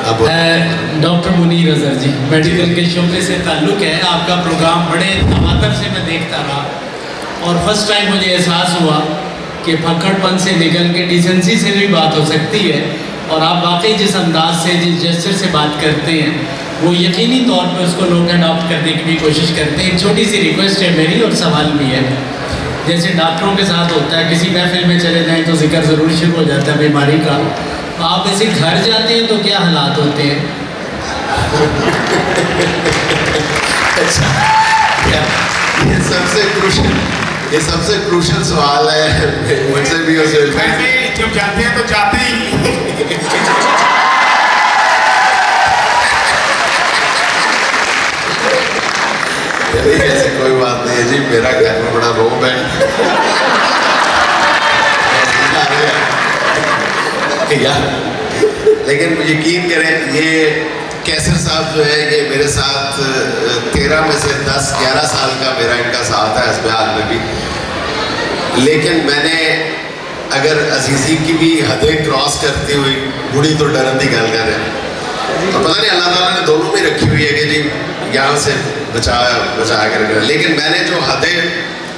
Doctor Munir Azhar जी, medical के शोबे से ताल्लुक़ है। आपका प्रोग्राम बड़े तवातर से मैं देखता रहा और फर्स्ट टाइम मुझे एहसास हुआ कि फक्कड़पन से निकल के डिसेंसी से भी बात हो सकती है। और आप वाकई जिस अंदाज से, जिस जेस्चर से बात करते हैं, वो यकीनी तौर पे उसको लोग अडॉप्ट करने की भी कोशिश करते हैं। एक छोटी सी रिक्वेस्ट है मेरी और सवाल भी है। जैसे डॉक्टरों के साथ होता है, किसी महफिल में चले जाएँ तो जिक्र ज़रूर शुरू हो जाता है बीमारी का। तो आप ऐसे घर जाते हैं तो क्या हालात होते हैं? अच्छा, ये सबसे क्रूशल सवाल है मुझसे भी। जब जाते हैं तो जाते ही ऐसी कोई बात नहीं है जी, मेरा घर में बड़ा रोब है यार। लेकिन यकीन करें, ये कैसर साहब जो है, ये मेरे साथ 13 में से 10-11 साल का मेरा इनका साथ है अस्पताल में भी। लेकिन मैंने अगर अजीज़ी की भी हदें क्रॉस करती हुई बुढ़ी तो डरन की गल कर तो पता नहीं अल्लाह ताला ने दोनों में रखी हुई है कि जी यहाँ से बचा कर रखना। लेकिन मैंने जो हदें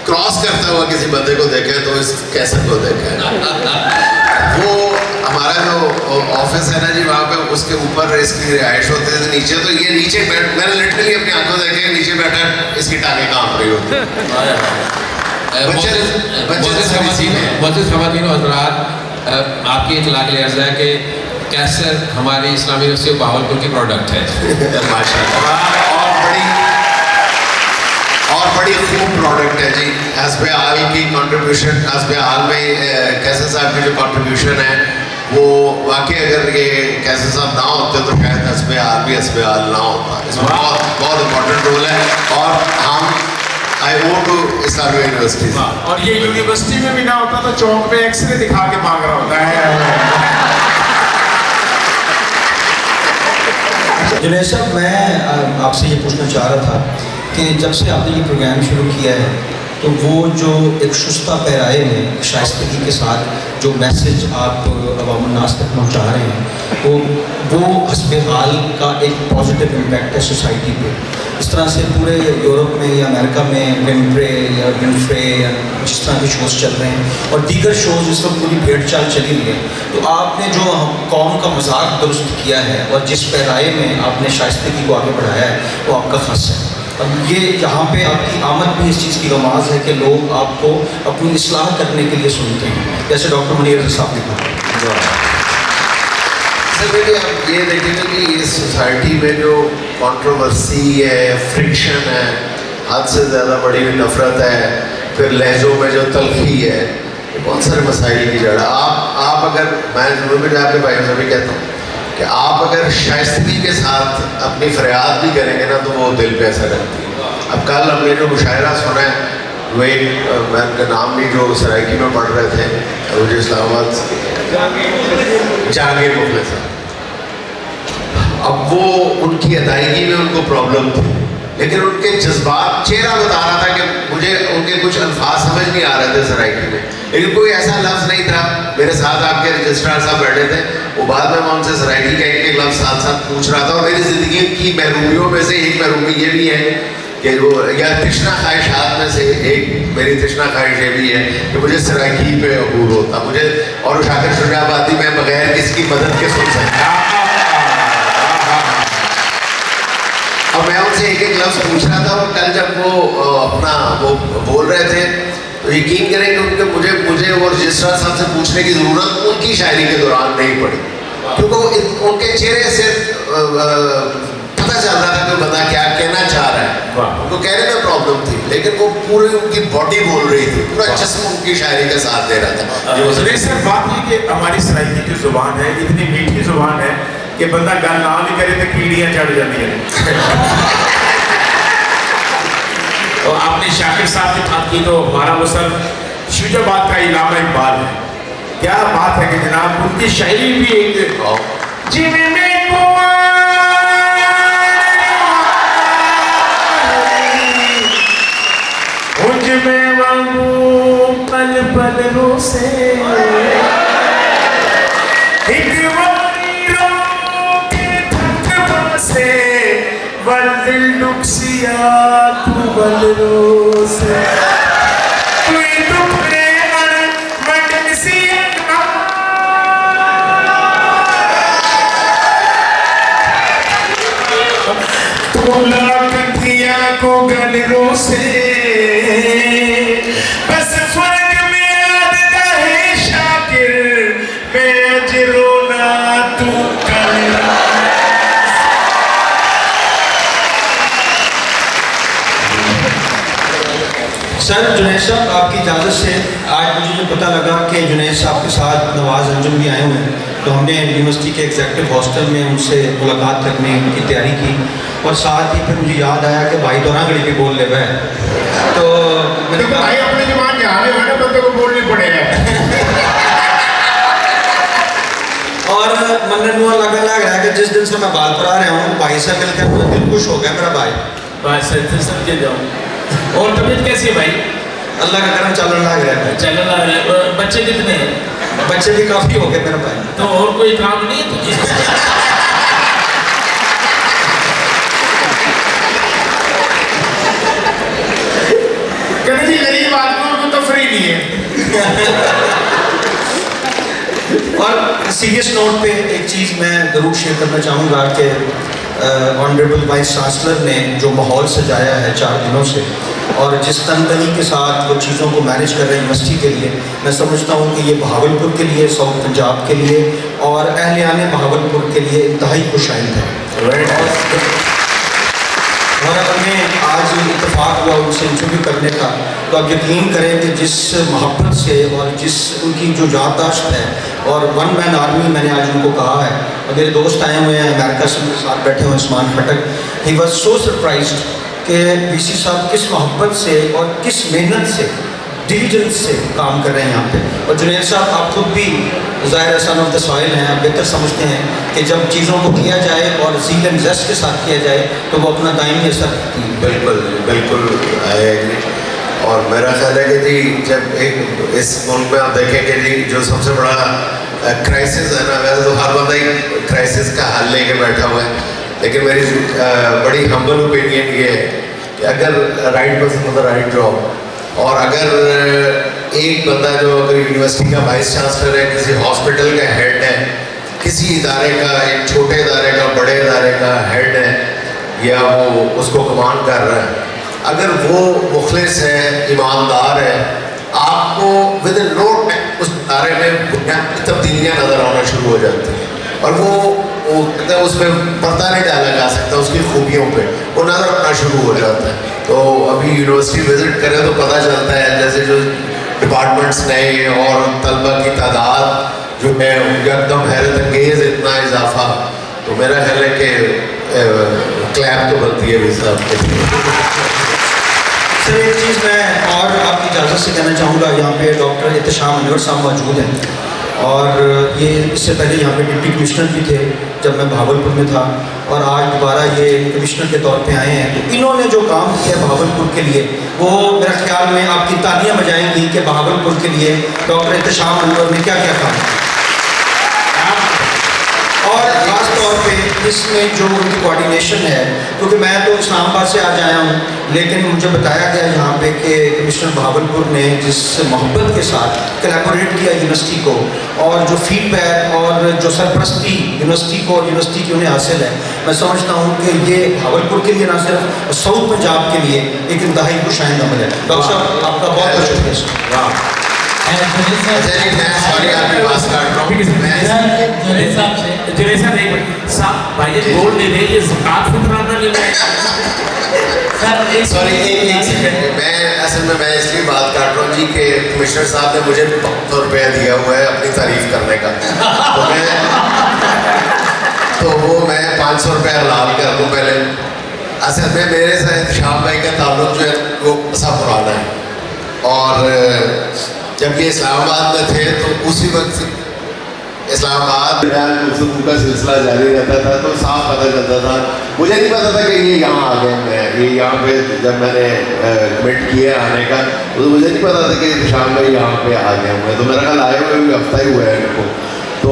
क्रॉस करता हुआ किसी बंदे को देखा है तो इस कैसर को देखा है। वो हमारा जो ऑफिस है ना जी, वहाँ पे उसके ऊपर इसकी रिहाइश होती है, नीचे तो ये नीचे मैंने लिटरली अपनी आंखों देखे नीचे बैठा इसकी टांगे कांप रही होती आपकी इतला के लिए अर्ज़ है कि कैसर हमारी इस्लामी यूनिवर्सिटी बहावलपुर की प्रोडक्ट है। माशाल्लाह। और बड़ी खूब प्रोडक्ट है जी। हस्बे हाल की कंट्रीब्यूशन, हस्बे हाल में कैसर साहब की जो कंट्रीब्यूशन है वो वाकई, अगर ये कैसर साहब ना होते तो शायद हस्बे हाल भी हस्बे हाल ना होता। इसमें बहुत इम्पोर्टेंट रोल है। और हम आई वो टू इस्लामिक यूनिवर्सिटी, और ये यूनिवर्सिटी में भी ना होता तो चौक पे एक्सरे दिखा के मांग रहा होता है। जुनैद साहब, मैं आपसे ये पूछना चाह रहा था कि जब से आपने ये प्रोग्राम शुरू किया है तो वो जो एक शुस्ता पैराए में शाइस्तगी के साथ जो मैसेज आप अवाम-उन-नास तक पहुँचा रहे हैं वो हस्बे हाल का एक पॉजिटिव इम्पैक्ट है सोसाइटी पे। इस तरह से पूरे यूरोप में या अमेरिका में विम्प्रे या विम्फ्रे या जिस तरह के शोज़ चल रहे हैं और दीगर शोज़ इस वक्त पूरी भेड़ चाल चली हुई है, तो आपने जो कौम का मजाक दुरुस्त किया है और जिस पैराए में आपने शाइस्तगी को आगे बढ़ाया है वो आपका ख़ास है। अब ये यहाँ पे आपकी आमद भी इस चीज़ की रमाज है कि लोग आपको अपनी इस्लाह करने के लिए सुनते हैं, जैसे डॉक्टर मुनीर साहब ने कहा। सर देखिए, आप ये देखेंगे कि इस सोसाइटी में जो कंट्रोवर्सी है, फ्रिक्शन है, हद से ज़्यादा बड़ी हुई नफरत है, फिर लहजों में जो तलखी है, बहुत सारे मसाइल की जड़ है। आप अगर, मैं जरूर भी आपके भाइयों से भी कहता हूँ कि आप अगर शाइस्तगी के साथ अपनी फरियाद भी करेंगे ना तो वो दिल पे असर रखती है। अब कल हमने जो मुशायरा सुना है, वो एक, मैं उनका नाम नहीं, जो सराइकी में पढ़ रहे थे, मुझे इस्लामाबाद जहांगीर मुखले साहब। अब वो उनकी अदायगी में उनको प्रॉब्लम थी, लेकिन उनके जज्बात, चेहरा बता रहा था कि मुझे उनके कुछ अल्फाज समझ नहीं आ रहे थे सराइकी में, लेकिन कोई ऐसा लफ्ज़ नहीं था। मेरे साथ आपके रजिस्ट्रार साहब बैठे थे, वो बाद में मैं उनसे सराइकी का एक लफ्ज़ साथ साथ पूछ रहा था। और मेरी ज़िंदगी की महरूमियों में से एक महरूमी ये भी है कि वो, या तृष्णा ख्वाहिशात में से एक मेरी तृष्णा ख्वाहिश ये भी है कि मुझे सराइकी पे अबूर होता मुझे, और शाकिर शुजाबादी में बगैर किसी मदद के सुन सकता। और मैं उनसे एक लफ्ज़ पूछ रहा था, और कल जब वो अपना वो बोल रहे थे तो यकीन करें कि मुझे वो रजिस्ट्रार साहब से पूछने की ज़रूरत उनकी शायरी के दौरान नहीं पड़ी, क्योंकि उनके चेहरे से पता चल रहा था कि बंदा क्या कहना चाह रहा है। उनको कहने में प्रॉब्लम थी, लेकिन वो पूरी उनकी बॉडी बोल रही थी, पूरा जिस्म उनकी शायरी का साथ दे रहा था। सर बात ये कि हमारी सराइकी की ज़ुबान है, इतनी मीठी ज़ुबान है कि बंदा गल ना भी करे तो कीड़ियाँ चढ़ जाती हैं। तो आपने शाकिर साहब की बात की तो हमारा वो सर शुजाबाद का इलामा इकबाल है। क्या बात है कि जनाब उनकी शायरी भी एक जिमे में पल पल रोसे वल दिल डुक्सिया तू वल रोसे तुई दुखरे मन मंडसियत तू लाख दिया को गल रोसे बस फर्क में आदता है शाकिर मैं अज रोना तू कल सर जुनैद साहब, आपकी इजाज़त से आज मुझे जो पता लगा कि जुनैद साहब के साथ नवाज़ अंजुम भी आए हुए हैं, तो हमने यूनिवर्सिटी के एग्जेक्टिव हॉस्टल में उनसे मुलाकात करने की तैयारी की और साथ ही फिर मुझे याद आया कि भाई तो रंगड़ी भी बोल ले वह, तो मैंने कहा भाई अपनी जुबान जहाँ भी हो ना बंदे को बोलनी पड़ेगा। और मन लग रहा है कि जिस दिन से मैं बाल पर आ रहा हूँ भाई से मिलकर मेरा दिल खुश हो गया मेरा भाई। बस समझे जाओ। और तबीयत कैसी है भाई? अल्लाह का करम चल रहा है। चल रहा है। बच्चे कितने हैं? बच्चे भी काफ़ी हो गए मेरा भाई। तो और कोई काम नहीं है तुझे? कहते जी गरीब आदमियों को तो फ्री नहीं है। और सीरियस नोट पे एक चीज़ मैं ज़रूर शेयर करना चाहूँगा कि ऑनरेबल वाइस चांसलर ने जो माहौल सजाया है 4 दिनों से और जिस तनदनी के साथ वो चीज़ों को मैनेज कर रहे हैं यूनिवर्सिटी के लिए, मैं समझता हूँ कि ये बहावलपुर के लिए, साउथ पंजाब के लिए और अहलियान बहावलपुर के लिए इंतहाई खुशाइंद है। और हमें आज इत्तेफाक हुआ उनसे इंटरव्यू करने का, तो आप यकीन करें कि जिस मोहब्बत से और जिस उनकी जो याददाश्त है और वन मैन आर्मी मैंने आज उनको कहा है, और मेरे दोस्त आए हुए हैं अमेरिका से मेरे साथ बैठे हुए उस्मान खटक, ही वॉज सो सरप्राइज्ड कि वीसी साहब किस मोहब्बत से और किस मेहनत से डिलीजेंस से काम कर रहे हैं यहाँ पे। और जुनैद साहब आप खुद भी ज़ाहिर सन ऑफ द सॉइल हैं, आप बेहतर समझते हैं कि जब चीज़ों को किया जाए और ज़ील एंड ज़स्ट के साथ किया जाए तो वो अपना दायमी असर रखती है। बिल्कुल बिल्कुल और मेरा ख्याल है कि जी जब एक इस मुल्क में आप देखेंगे जी जो सबसे बड़ा क्राइसिस है ना, वैसे तो हर बंदा ही क्राइसिस का हल लेके बैठा हुआ है, लेकिन मेरी बड़ी हम्बल ओपिनियन ये है कि अगर right person for the right job, और अगर एक बंदा जो अगर यूनिवर्सिटी का वाइस चांसलर है, किसी हॉस्पिटल का हेड है, किसी इदारे का, एक छोटे इदारे का बड़े इदारे का हेड है या वो उसको कमांड कर रहा है, अगर वो मुखलिस है, ईमानदार है, आपको विद इन नो टाइम उस इदारे में बुनियादी तब्दीलियाँ नज़र आना शुरू हो जाती हैं और वो कहते हैं उसमें पर्दा नहीं डाला जा सकता उसकी खूबियों पे, वो नज़र आना शुरू हो जाता है। तो अभी यूनिवर्सिटी विज़िट करें तो पता चलता है जैसे जो डिपार्टमेंट्स नए और तलबा की तादाद जो है एकदम हैरत अंगेज़ इतना इजाफा, तो मेरा ख्याल है कि क्लैप तो बनती है भी साहब के। सर एक चीज़ मैं और आपकी इजाज़त से कहना चाहूँगा, यहाँ पे डॉक्टर एहतशाम अनवर साहब मौजूद हैं और ये इससे पहले यहाँ पे डिप्टी कमिश्नर भी थे जब मैं भावलपुर में था और आज दोबारा ये कमिश्नर के तौर पे आए हैं। तो इन्होंने जो काम किया भावलपुर के लिए वो मेरे ख्याल में आपकी तालियां बजाएंगी कि भावलपुर के लिए डॉक्टर एहतशाम अनवर ने क्या क्या काम किया। और ख़ास तौर पे इसमें जो उनकी कोऑर्डिनेशन है, क्योंकि मैं तो इस्लामाबाद से आज आया हूँ, लेकिन मुझे बताया गया यहाँ पे कि कमिश्नर भावलपुर ने जिस मोहब्बत के साथ कोलैबोरेट किया यूनिवर्सिटी को और जो फीडबैक और जो सरपरस्ती यूनिवर्सिटी को और यूनिवर्सिटी की उन्हें हासिल है, मैं समझता हूँ कि ये भावलपुर के लिए ना सिर्फ साउथ पंजाब के लिए एक इंतहाई खुशाइंद अमल है। डॉक्टर साहब आपका बहुत बहुत शुक्रिया। सॉरी आपकी बात काट रहा हूँ। जुनैद साहब से भाई बोल दे रहे ये ज़कात फितरा ना ले सर सॉरी एक सेकंड, मैं असल में मैं इसलिए बात काट रहा हूँ जी कि कमिश्नर साहब ने मुझे 500 रुपया दिया हुआ है अपनी तारीफ करने का, तो वो मैं 500 रुपया हलाल कर दूँ पहले। असल में मेरे साथ शाम भाई का ताल्लुक जो है वो ऐसा पुराना है और जब ये इस्लामाबाद में थे तो उसी वक्त इस्लामाबाद का सिलसिला जारी रहता था, तो साफ पता चलता था। मुझे नहीं पता था कि ये यहाँ आ गए हैं, ये यहाँ पे जब मैंने कमिट किया आने का तो मुझे नहीं पता था कि शाम भाई यहाँ पे आ गए हुए हैं। तो मेरा ख्याल आए हुए भी हफ्ता ही हुआ है इनको। तो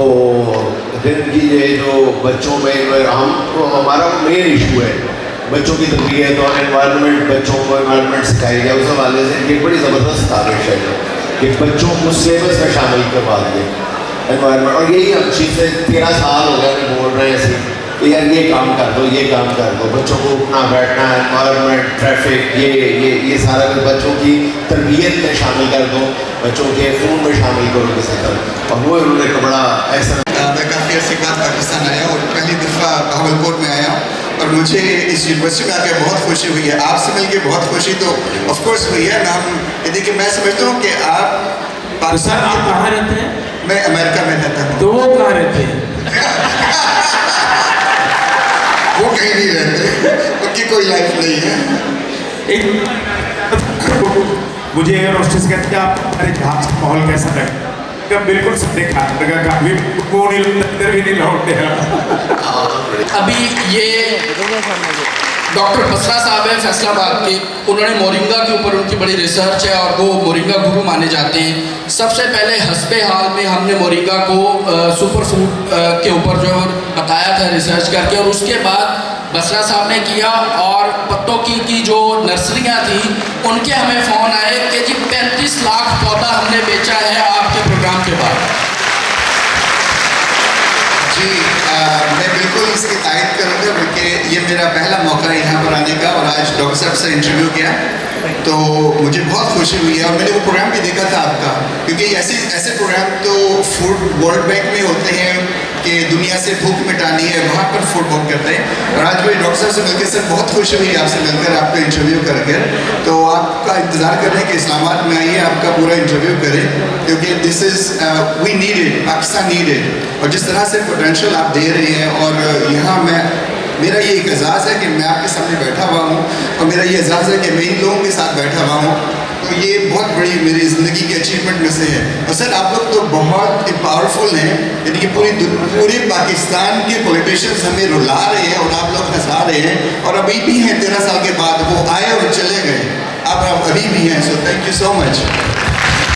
दिन की ये जो बच्चों में हम हमारा मेन इशू है बच्चों की तरबियत और एनवायरनमेंट, बच्चों को एनवायरनमेंट सिखाई जाए, उस हवाले से ये बड़ी ज़बरदस्त काविश है कि बच्चों को सिलेबस में शामिल करवा दिए एनवायरनमेंट। और यही हम चीज़ें 13 साल हो गए हमें बोल रहे हैं ऐसे कि यार ये काम कर दो, ये काम कर दो, बच्चों को उठना बैठना, एनवायरनमेंट, ट्रैफिक, ये सारा कुछ बच्चों की तरबियत में शामिल कर दो, बच्चों के खून में शामिल करो किसी तरह। और वो उन्होंने एक बड़ा ऐसा मैं काफ़ी अर्से बाद पाकिस्तान आया और पहली दफ़ा बहावलपुर में आया और मुझे इस यूनिवर्सिटी में आकर बहुत खुशी हुई है। आपसे मिलकर बहुत खुशी तो ऑफ कोर्स हुई है ना। हम देखिए, मैं समझता हूँ कि आप सर आप कहाँ रहते हैं? मैं अमेरिका में रहता हूँ। तो वो कहाँ रहते हैं? वो कहीं नहीं रहते, उनकी कोई लाइफ नहीं है। मुझे एयर होस्टेस कहते हैं आप हमारे जहाज का माहौल कैसा लगा? बिल्कुल सबने खाने लगा, काफी वो अंदर भी नहीं लौटते हैं। अभी ये डॉक्टर बसरा साहब हैं फैसलाबाद के, उन्होंने मोरिंगा के ऊपर उनकी बड़ी रिसर्च है और वो मोरिंगा गुरु माने जाते हैं। सबसे पहले हस्बे हाल में हमने मोरिंगा को सुपर फूड के ऊपर जो बताया था रिसर्च करके, और उसके बाद बसरा साहब ने किया और पत्तों की जो नर्सरियाँ थी उनके हमें फ़ोन आए कि जी 35 लाख पौधा हमने बेचा है आपके प्रोग्राम के बाद। जी मैं बिल्कुल इसकी तारीफ करूँगा क्योंकि ये मेरा पहला मौका है यहाँ पर आने का और आज डॉक्टर साहब से इंटरव्यू किया तो मुझे बहुत खुशी हुई है। और मैंने वो प्रोग्राम भी देखा था आपका, क्योंकि ऐसे प्रोग्राम तो फूड वर्ल्ड बैंक में होते हैं कि दुनिया से भूख मिटानी है, वहाँ पर फूड बहुत करते हैं। और आज मुझे डॉक्टर साहब से मिलकर सर बहुत खुशी हुई आपसे मिलकर, आपका इंटरव्यू करके। तो आपका इंतज़ार कर रहे हैं कि इस्लामाबाद में आइए, आपका पूरा इंटरव्यू करें, क्योंकि this is we needed, Pakistan needed. और जिस तरह से पोटेंशियल आप दे रहे हैं, और यहाँ मेरा ये एक एजाज़ है कि मैं आपके सामने बैठा हुआ हूँ और मेरा ये एजाज़ है कि मैं इन लोगों के साथ बैठा हुआ हूँ, तो ये बहुत बड़ी मेरी ज़िंदगी की अचीवमेंट में से है। और सर आप लोग तो बहुत पावरफुल हैं, यानी कि पूरे पाकिस्तान के पॉलिटिशियंस हमें रुला रहे हैं और आप लोग हंसा रहे हैं, और अभी भी हैं 13 साल के बाद, वो आए और चले गए, अब अभी भी हैं। So thank you so much.